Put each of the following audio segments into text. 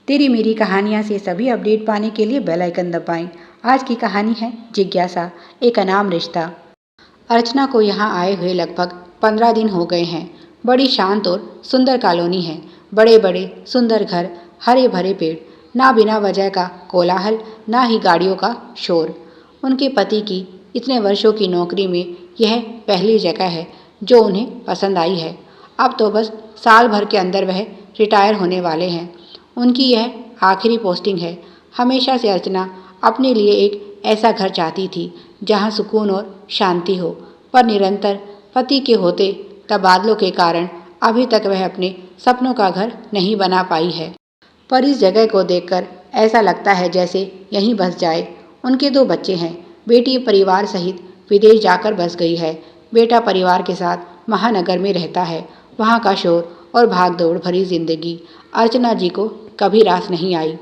तेरी मेरी कहानियाँ से सभी अपडेट पाने के लिए बेल आइकन दबाएं। आज की कहानी है जिज्ञासा, एक अनाम रिश्ता। अर्चना को यहाँ आए हुए लगभग 15 दिन हो गए हैं। बड़ी शांत और सुंदर कॉलोनी है। बड़े बड़े सुंदर घर, हरे भरे पेड़, ना बिना वजह का कोलाहल, ना ही गाड़ियों का शोर। उनके पति की इतने वर्षों की नौकरी में यह पहली जगह है जो उन्हें पसंद आई है। अब तो बस साल भर के अंदर वह रिटायर होने वाले हैं। उनकी यह आखिरी पोस्टिंग है। हमेशा से अर्चना अपने लिए एक ऐसा घर चाहती थी जहां सुकून और शांति हो, पर निरंतर पति के होते तबादलों के कारण अभी तक वह अपने सपनों का घर नहीं बना पाई है। पर इस जगह को देखकर ऐसा लगता है जैसे यहीं बस जाए। उनके 2 बच्चे हैं। बेटी परिवार सहित विदेश जाकर बस गई है। बेटा परिवार के साथ महानगर में रहता है। वहाँ का शोर और भाग दौड़ भरी जिंदगी अर्चना जी को कभी रास नहीं आई।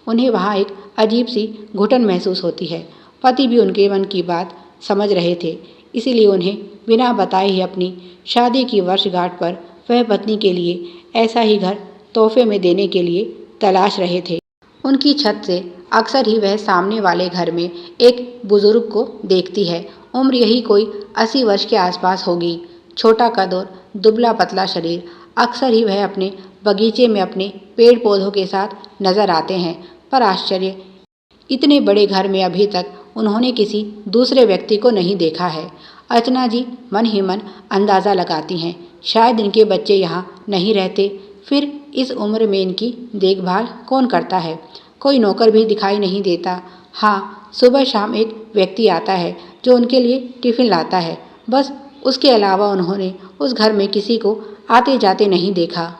उन्हें वहाँ एक अजीब सी घुटन महसूस होती है। पति भी उनके मन की बात समझ रहे थे, इसीलिए उन्हें बिना बताए ही अपनी शादी की वर्षगांठ पर वह पत्नी के लिए ऐसा ही घर तोहफे में देने के लिए तलाश रहे थे। उनकी छत से अक्सर ही वह सामने वाले घर में एक बुजुर्ग को देखती है। उम्र यही कोई 80 वर्ष के आसपास होगी। छोटा कद और दुबला पतला शरीर। अक्सर ही वह अपने बगीचे में अपने पेड़ पौधों के साथ नजर आते हैं। पर आश्चर्य, इतने बड़े घर में अभी तक उन्होंने किसी दूसरे व्यक्ति को नहीं देखा है। अर्चना जी मन ही मन अंदाज़ा लगाती हैं, शायद इनके बच्चे यहाँ नहीं रहते। फिर इस उम्र में इनकी देखभाल कौन करता है? कोई नौकर भी दिखाई नहीं देता। हाँ, सुबह शाम एक व्यक्ति आता है जो उनके लिए टिफ़िन लाता है, बस। उसके अलावा उन्होंने उस घर में किसी को आते जाते नहीं देखा।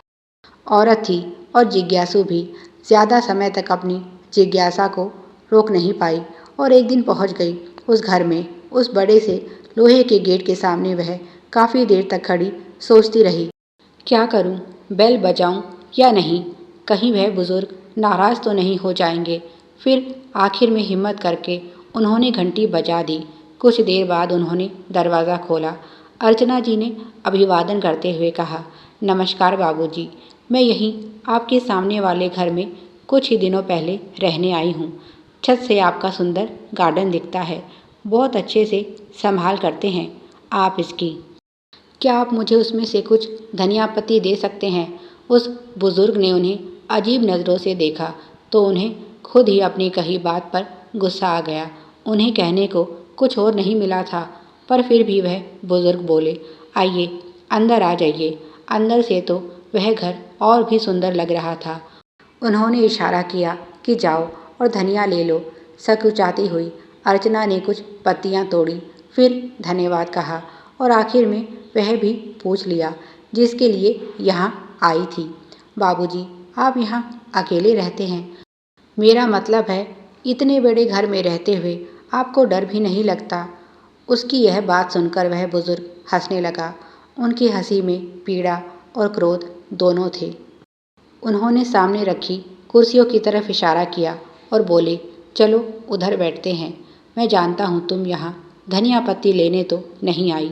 औरत थी और जिज्ञासु भी। ज़्यादा समय तक अपनी जिज्ञासा को रोक नहीं पाई और एक दिन पहुंच गई उस घर में। उस बड़े से लोहे के गेट के सामने वह काफ़ी देर तक खड़ी सोचती रही, क्या करूं? बेल बजाऊं या नहीं? कहीं वह बुजुर्ग नाराज़ तो नहीं हो जाएंगे? फिर आखिर में हिम्मत करके उन्होंने घंटी बजा दी। कुछ देर बाद उन्होंने दरवाज़ा खोला। अर्चना जी ने अभिवादन करते हुए कहा, नमस्कार बाबूजी, मैं यहीं आपके सामने वाले घर में कुछ ही दिनों पहले रहने आई हूँ। छत से आपका सुंदर गार्डन दिखता है। बहुत अच्छे से संभाल करते हैं आप इसकी। क्या आप मुझे उसमें से कुछ धनिया पत्ती दे सकते हैं? उस बुजुर्ग ने उन्हें अजीब नज़रों से देखा तो उन्हें खुद ही अपनी कही बात पर गुस्सा आ गया। उन्हें कहने को कुछ और नहीं मिला था, पर फिर भी वह बुजुर्ग बोले, आइए अंदर आ जाइए। अंदर से तो वह घर और भी सुंदर लग रहा था। उन्होंने इशारा किया कि जाओ और धनिया ले लो। सकुचाती हुई अर्चना ने कुछ पत्तियां तोड़ी, फिर धन्यवाद कहा और आखिर में वह भी पूछ लिया जिसके लिए यहाँ आई थी, बाबूजी, आप यहाँ अकेले रहते हैं? मेरा मतलब है, इतने बड़े घर में रहते हुए आपको डर भी नहीं लगता? उसकी यह बात सुनकर वह बुजुर्ग हंसने लगा। उनकी हंसी में पीड़ा और क्रोध दोनों थे। उन्होंने सामने रखी कुर्सियों की तरफ इशारा किया और बोले, चलो उधर बैठते हैं। मैं जानता हूँ तुम यहाँ धनिया पत्ती लेने तो नहीं आई।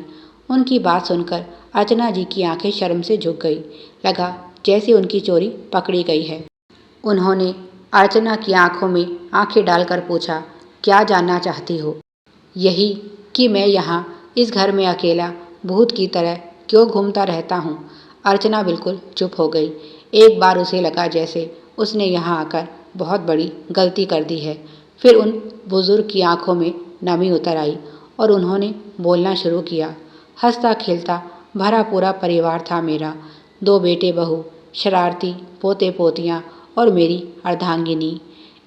उनकी बात सुनकर अर्चना जी की आंखें शर्म से झुक गई। लगा जैसे उनकी चोरी पकड़ी गई है। उन्होंने अर्चना की आंखों में आंखें डालकर पूछा, क्या जानना चाहती हो? यही कि मैं यहाँ इस घर में अकेला भूत की तरह क्यों घूमता रहता हूँ। अर्चना बिल्कुल चुप हो गई। एक बार उसे लगा जैसे उसने यहाँ आकर बहुत बड़ी गलती कर दी है। फिर उन बुजुर्ग की आंखों में नमी उतर आई और उन्होंने बोलना शुरू किया, हंसता खेलता भरा पूरा परिवार था मेरा। 2 बेटे बहू, शरारती पोते पोतियाँ और मेरी अर्धांगिनी।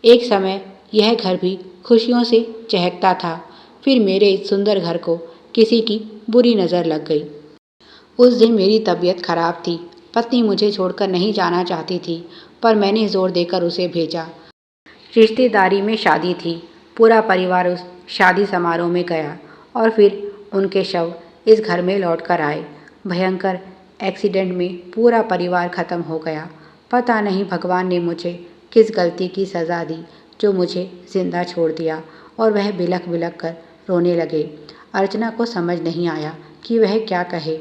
एक समय यह घर भी खुशियों से चहकता था। फिर मेरे इस सुंदर घर को किसी की बुरी नज़र लग गई। उस दिन मेरी तबीयत खराब थी। पत्नी मुझे छोड़कर नहीं जाना चाहती थी, पर मैंने जोर देकर उसे भेजा। रिश्तेदारी में शादी थी। पूरा परिवार उस शादी समारोह में गया और फिर उनके शव इस घर में लौट कर आए। भयंकर एक्सीडेंट में पूरा परिवार खत्म हो गया। पता नहीं भगवान ने मुझे किस गलती की सज़ा दी जो मुझे जिंदा छोड़ दिया। और वह बिलख बिलख कर रोने लगे। अर्चना को समझ नहीं आया कि वह क्या कहे।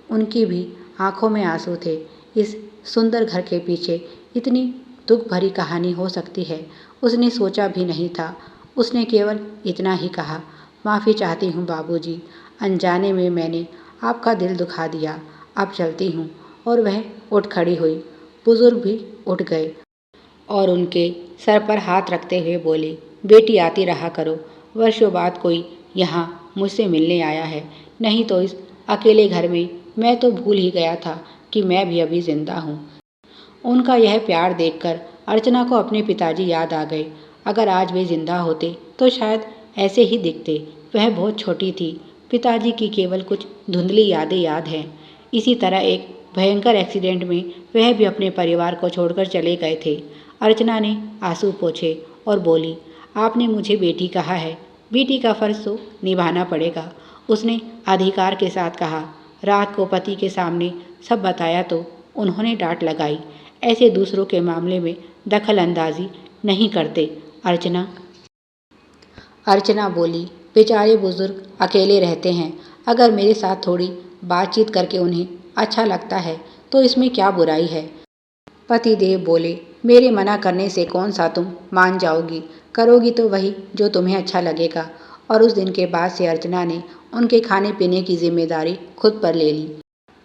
उनकी भी आंखों में आंसू थे। इस सुंदर घर के पीछे इतनी दुख भरी कहानी हो सकती है, उसने सोचा भी नहीं था। उसने केवल इतना ही कहा, माफ़ी चाहती हूँ बाबूजी, अनजाने में मैंने आपका दिल दुखा दिया। अब चलती हूँ। और वह उठ खड़ी हुई। बुजुर्ग भी उठ गए और उनके सर पर हाथ रखते हुए बोले, बेटी आती रहा करो, वर्षों बाद कोई यहाँ मुझसे मिलने आया है, नहीं तो इस अकेले घर में मैं तो भूल ही गया था कि मैं भी अभी जिंदा हूँ। उनका यह प्यार देखकर अर्चना को अपने पिताजी याद आ गए। अगर आज वे जिंदा होते तो शायद ऐसे ही दिखते। वह बहुत छोटी थी, पिताजी की केवल कुछ धुंधली यादें याद हैं। इसी तरह एक भयंकर एक्सीडेंट में वह भी अपने परिवार को छोड़कर चले गए थे। अर्चना ने आंसू पोंछे और बोली, आपने मुझे बेटी कहा है, बेटी का फर्ज तो निभाना पड़ेगा। उसने अधिकार के साथ कहा। रात को पति के सामने सब बताया तो उन्होंने डांट लगाई, ऐसे दूसरों के मामले में दखल अंदाजी नहीं करते। अर्चना अर्चना बोली, बेचारे बुजुर्ग अकेले रहते हैं, अगर मेरे साथ थोड़ी बातचीत करके उन्हें अच्छा लगता है तो इसमें क्या बुराई है। पतिदेव बोले, मेरे मना करने से कौन सा तुम मान जाओगी, करोगी तो वही जो तुम्हें अच्छा लगेगा। और उस दिन के बाद से अर्चना ने उनके खाने पीने की जिम्मेदारी खुद पर ले ली।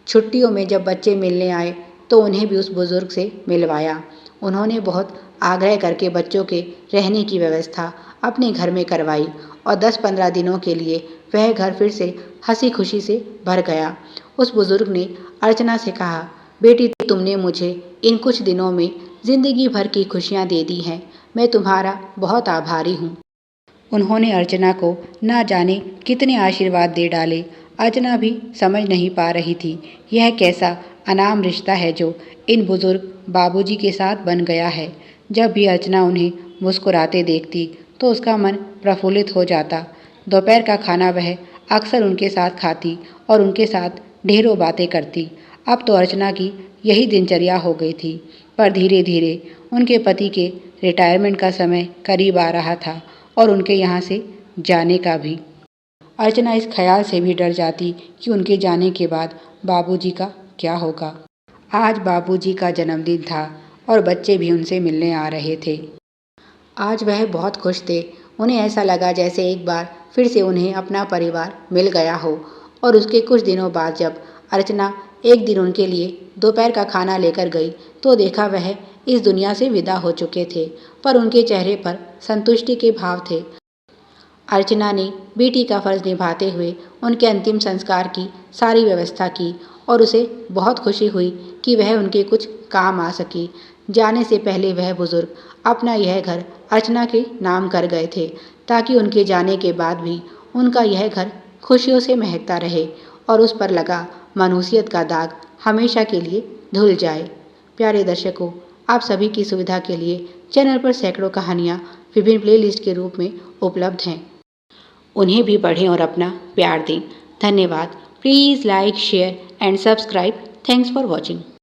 छुट्टियों में जब बच्चे मिलने आए तो उन्हें भी उस बुजुर्ग से मिलवाया। उन्होंने बहुत आग्रह करके बच्चों के रहने की व्यवस्था अपने घर में करवाई और 10-15 दिनों के लिए वह घर फिर से हंसी खुशी से भर गया। उस बुजुर्ग ने अर्चना से कहा, बेटी तुमने मुझे इन कुछ दिनों में जिंदगी भर की खुशियाँ दे दी हैं, मैं तुम्हारा बहुत आभारी हूँ। उन्होंने अर्चना को ना जाने कितने आशीर्वाद दे डाले। अर्चना भी समझ नहीं पा रही थी यह कैसा अनाम रिश्ता है जो इन बुजुर्ग बाबूजी के साथ बन गया है। जब भी अर्चना उन्हें मुस्कुराते देखती तो उसका मन प्रफुल्लित हो जाता। दोपहर का खाना वह अक्सर उनके साथ खाती और उनके साथ ढेरों बातें करती। अब तो अर्चना की यही दिनचर्या हो गई थी। पर धीरे धीरे उनके पति के रिटायरमेंट का समय करीब आ रहा था और उनके यहाँ से जाने का भी। अर्चना इस ख्याल से भी डर जाती कि उनके जाने के बाद बाबूजी का क्या होगा। आज बाबूजी का जन्मदिन था और बच्चे भी उनसे मिलने आ रहे थे। आज वह बहुत खुश थे। उन्हें ऐसा लगा जैसे एक बार फिर से उन्हें अपना परिवार मिल गया हो। और उसके कुछ दिनों बाद जब अर्चना एक दिन उनके लिए दोपहर का खाना लेकर गई तो देखा वह इस दुनिया से विदा हो चुके थे, पर उनके चेहरे पर संतुष्टि के भाव थे। अर्चना ने बेटी का फर्ज निभाते हुए उनके अंतिम संस्कार की सारी व्यवस्था की और उसे बहुत खुशी हुई कि वह उनके कुछ काम आ सकी। जाने से पहले वह बुजुर्ग अपना यह घर अर्चना के नाम कर गए थे ताकि उनके जाने के बाद भी उनका यह घर खुशियों से महकता रहे और उस पर लगा मनुष्यत का दाग हमेशा के लिए धुल जाए। प्यारे दर्शकों, आप सभी की सुविधा के लिए चैनल पर सैकड़ों कहानियाँ विभिन्न प्लेलिस्ट के रूप में उपलब्ध हैं। उन्हें भी पढ़ें और अपना प्यार दें। धन्यवाद। Please like, share and subscribe. Thanks for watching.